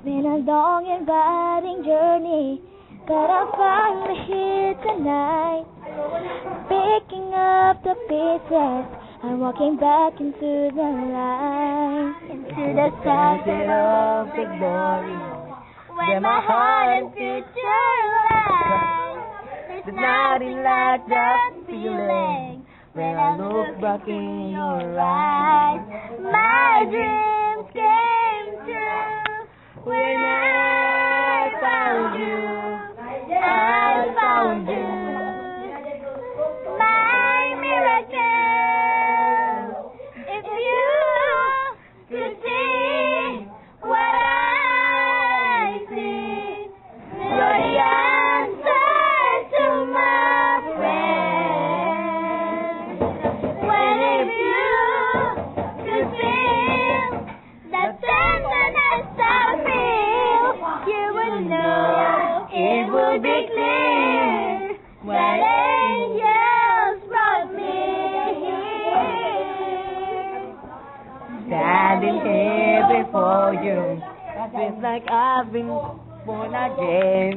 Been a long, inviting journey, but I finally here tonight. Picking up the pieces, I'm walking back into the light, into the sunset of the glory, where my heart and future lie. There's nothing like that feeling when I look back in your eyes. My dreams came true when I found you. I found you. My miracle. If you could see what I see, you're the answer to my friend. When if you could feel the tenderness I feel, you would know it would be clear when angels brought me here. Standing here before you, feels like I've been born again.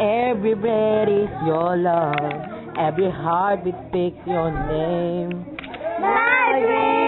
Every breath is your love, every heartbeat speaks your name. My dream